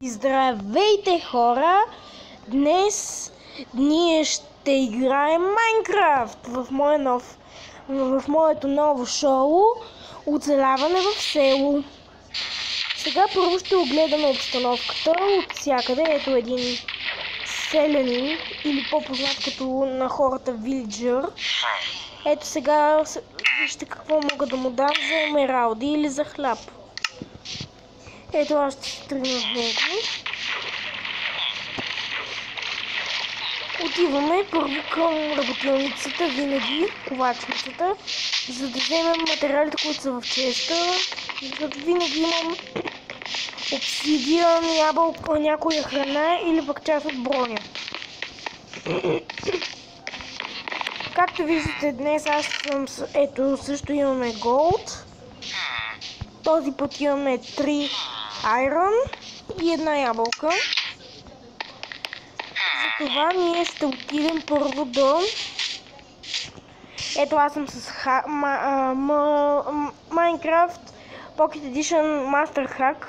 Здравейте, хора! Днес ние ще играем Майнкрафт в моето ново шоу Оцеляване в село. Сега първо ще огледаме обстановката от всякъде. Ето един селянин, или по-познат като на хората вилджър. Ето сега вижте какво мога да му дам за емералди или за хляб. Ето аз ще се тръгна в него. Отиваме първо към работилницата, винаги ковачницата, за да вземем материалите, които са в честа. Защото винаги имам обсидиан, ябълка, някоя храна или пък част от броня. Както виждате днес ето също имаме голд. Този път имаме 3 айрон и една ябълка. Затова ние ще отидем първо до... Ето аз съм с Minecraft Pocket Edition Master Hack,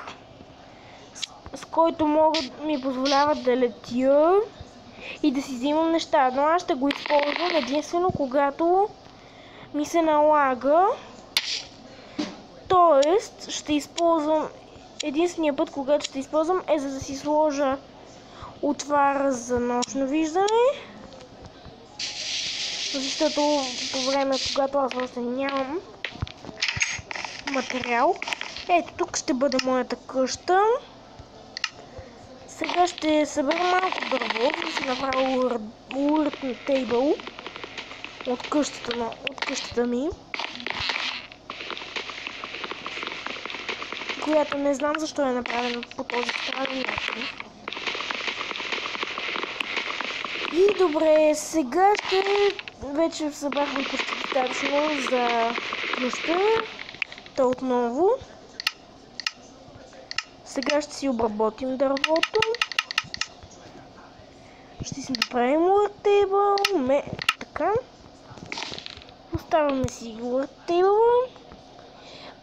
с който ми позволяват да летя и да си взимам неща. Но аз ще го използвам единствено когато ми се налага. Тоест, ще използвам единствения път, когато ще използвам е за да си сложа отвара за нощно виждане. Защото по време, когато аз още нямам материал. Ето тук ще бъде моята къща. Сега ще събера малко дърво, за да си направя Word Table от къщата ми, която не знам защо е направена по този странен начин. И добре, сега вече събрахме почти достатъчно за къща. Та отново. Сега ще си обработим дървото. Ще си направим Word Table. Така. Поставяме си Word Table.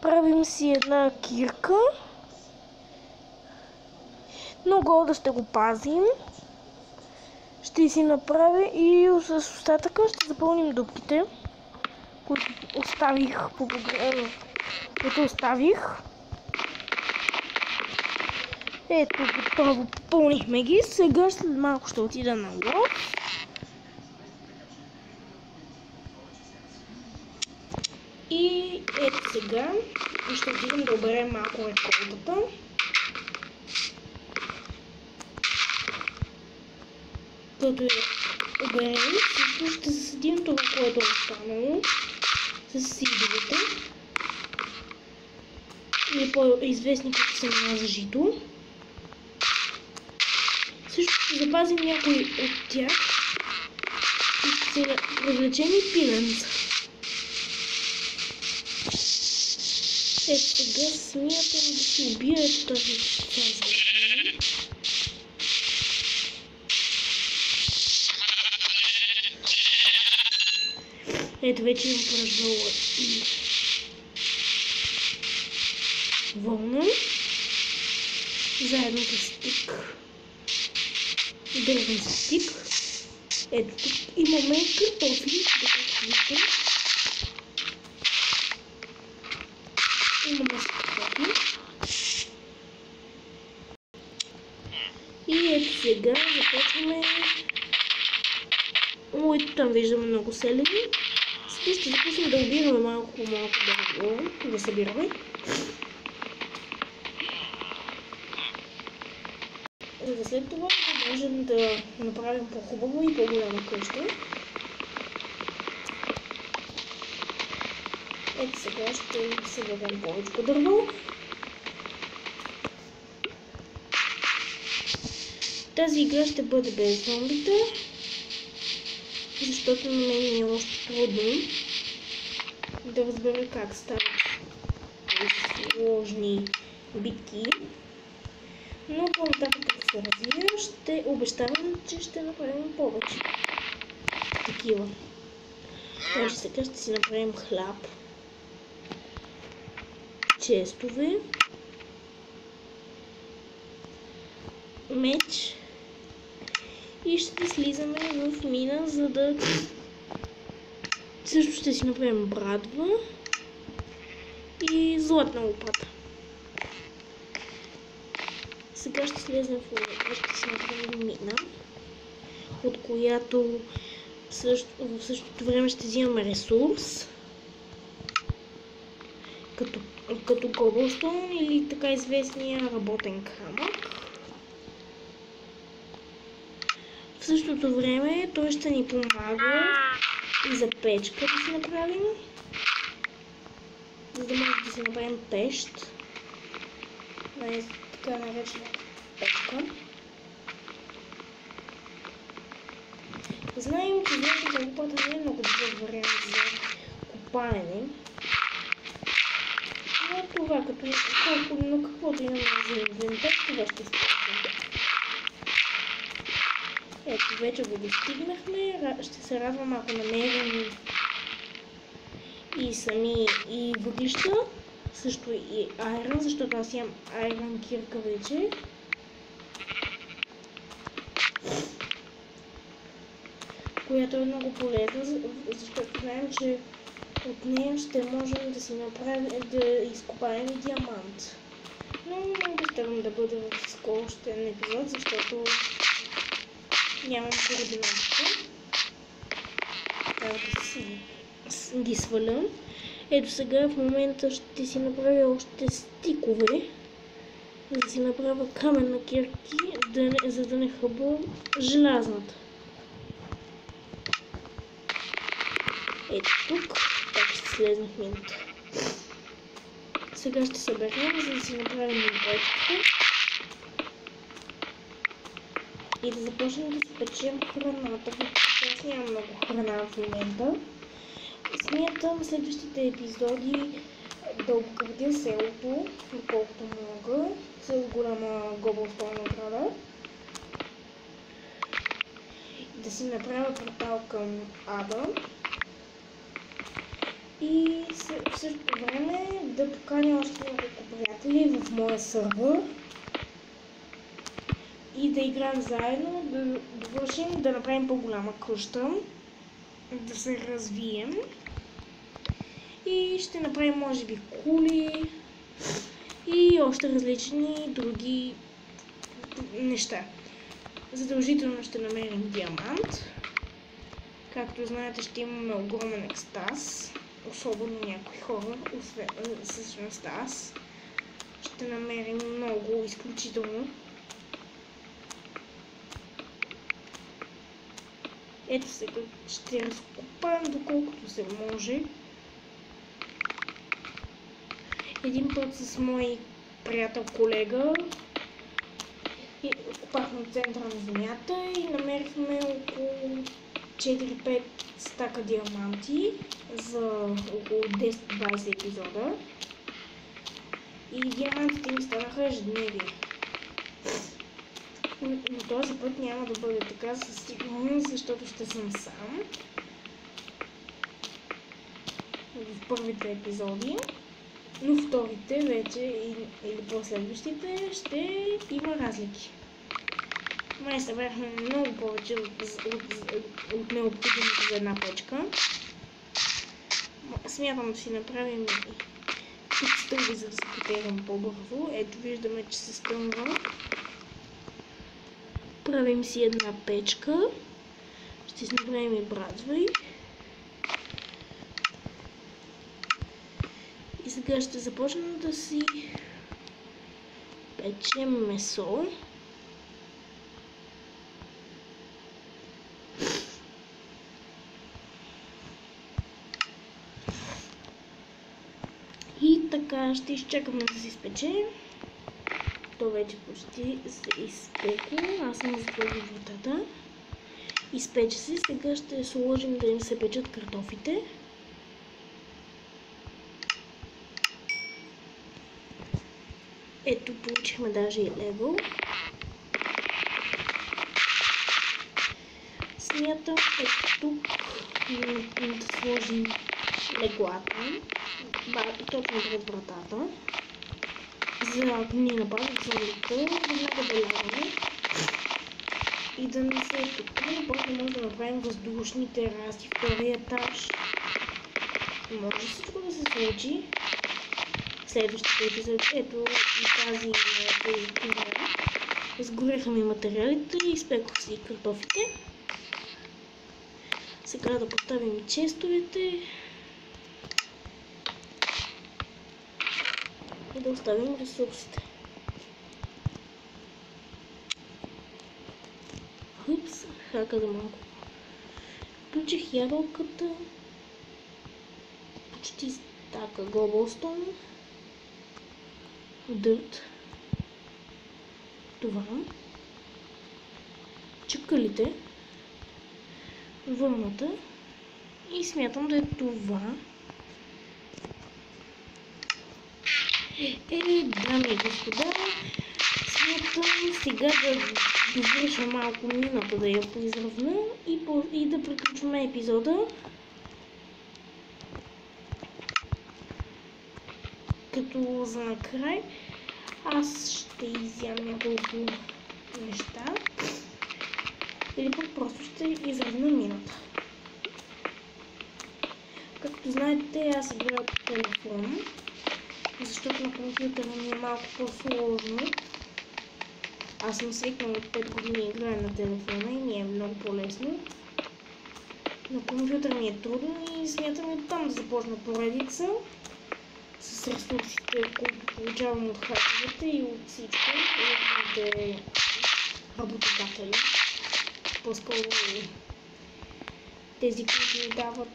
Правим си една кирка. Но голда ще го пазим. Ще си направя и с остатъка ще запълним дупките, които оставих Ето, готово, попълнихме ги. Сега след малко ще отида на лов. И ето сега ще отидем да оберем малко реколтата. Като я оберем, също ще засадим това, което е останало с сидовете. Или по-известни като семена за жито. Също ще запазим някои от тях и ще се развлечем и пиленца. Ето сега смятам да си убия тази зелена. Ето вече имам пръждала и вълна, заедно с стик, дървен стик. Ето тук имаме картофи, докато виждам. Имаме картофи. И ето сега започваме. Ето там виждаме много селени. Сега ще започнем да убираме малко дърво, да събираме. За след това да можем да направим по-хубаво и по-голяма къща. Ето сега ще съберем повече дърво. Тази игра ще бъде без зомбите, защото на мен е още трудно да разбера как стават тези сложни битки. Но по-нататък като се развия, ще обещавам, че ще направим повече такива. Значи сега ще си направим хляб, честове, меч и ще слизаме в мина, за да също ще си направим брадва и златна лопата. Сега ще слезем в лодка, ще си направим мина, от която в същото време ще взимаме ресурс, като Cobblestone или така известния работен камък. В същото време той ще ни помага и за печка да си направим, за да може да си направим пещ, така наречена печка. Знаем, че златната лопата не е много добър вариант за копаене. Но това, но каквото имаме за инвентар, това ще използвам. Ето, вече го достигнахме. Ще се радвам, ако намерим и въглища, също и айрон, защото аз имам айрон кирка вече. Която е много полезна, защото знаем, че от нея ще можем да си направим, да изкопаем диамант. Но не обещавам да бъде в скоростен епизод, защото нямам координатите. Трябва да си ги свалям. Ето сега в момента ще си направя още стикове, за да си направя каменна кирки, за да не хъбва желязната. Ето тук, така ще слезем в минута. Сега ще съберем, за да си направим бочката и да започнем да си печем храната, защото аз нямам много храна в момента. Смятам следващите епизоди да обградя селото, доколкото мога, с голяма Cobblestone ограда. Да си направя портал към ада. И в същото време да поканя още няколко приятели в моя сървър и да играем заедно, да довършим, да направим по-голяма къща, да се развием и ще направим може би кули и още различни други неща. Задължително ще намерим диамант. Както знаете, ще имаме огромен екстаз. Особено някои хора, всъщност аз, ще намерим много изключително. Ето сега ще разкопаем доколкото се може. Един път с мой приятел колега копахме в центъра на земята и намерихме около 4-5 стака диаманти за около 10-20 епизода. И диамантите ми станаха ежедневие. Но този път няма да бъде така със сигурност, защото ще съм сам в първите епизоди. Но вторите вече или последващите ще има разлики. Май събрахме много повече от необходимото за една печка. Смятам да си направим тук стълби, за да се катерим по-бързо. Ето виждаме, че се стъмва. Правим си една печка. Ще си направим и брадва. И сега ще започнем да си печем месо. И така ще изчакаме да се изпече. То вече почти се изпекло. Аз съм затворил водата. Изпече се. Сега ще сложим да им се печат картофите. Ето получихме даже и левел. Смятам ето тук да сложим леглата. Точно пред вратата. За ако ни нападат зомбите, веднага да лягаме. И да не се топим, после може да направим въздушни тераси, втория етаж. Може всичко да се случи. Следващите епизод, ето и тази игра. Сгореха ми материалите и изпекох си картофите. Сега да поставим честовете и да оставим ресурсите. Хъпс, хака за малко. Включих ябълката. Почти стака глобалстон. Дърт. Това. Чакалите. Вълната. И смятам да е това. Дами и господа, смятам сега да довърша малко мината, да я поизравна и да приключваме епизода. Като за накрай аз ще изям няколко неща или пък просто ще изравна мината. Както знаете, аз играя по телефон, защото на компютъра ми е малко по-сложно. Аз съм свикнала от 5 години играя на телефона и ми е много по-лесно. На компютъра ми е трудно и смятам и там да започна поредица с ресурсите, които получавам от хаковете и от всичко, от моите работодатели. По-скоро тези, които ми дават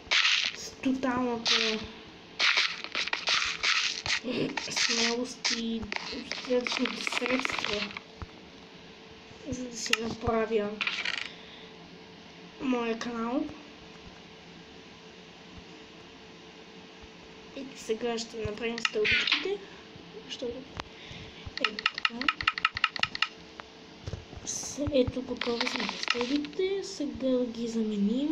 тоталната смелост и достатъчните средства, за да си направя моя канал. Ето сега ще направим стълбичките. Ето така. Ето готови сме за стълбите. Сега да ги заменим.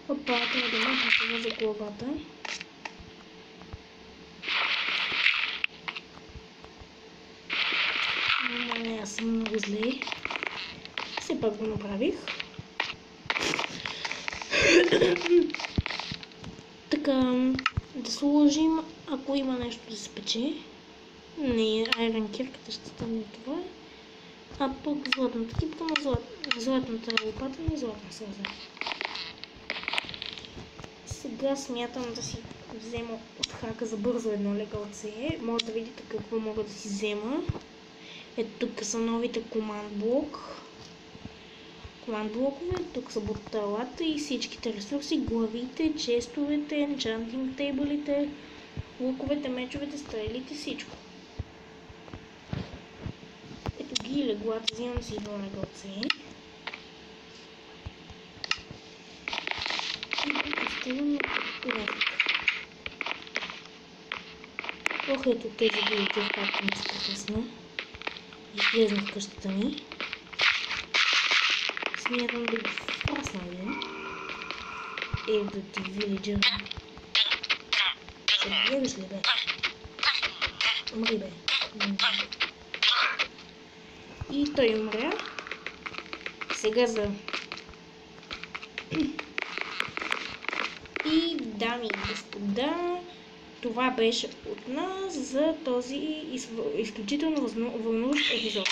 Опа, трябва да махна това за главата. Не, аз съм много зле. Все пак го направих. Така, да сложим, ако има нещо да се пече. Не, айрон кирката ще стане това. А пък златната кипка на златната лопата на златна сълза. Сега смятам да си взема от хака за бързо едно легалце. Може да видите какво мога да си взема. Ето тук са новите команд блокове, тук са буталата и всичките ресурси, главите, честовете, енчантинг тейбълите, луковете, мечовете, стрелите, всичко. Ето ги леглата, взимам си едно легалце. И го поставям на графика. Ох, ето тези видите, както ми се прекъсна. Излезна в къщата ми. Смятам да го фасна един. Ето ти, вилиджър. Ще гледаш ли, бе? Умри, бе. И той умря. Сега за... И, дами и господа, това беше от нас за този изключително вълнуващ епизод.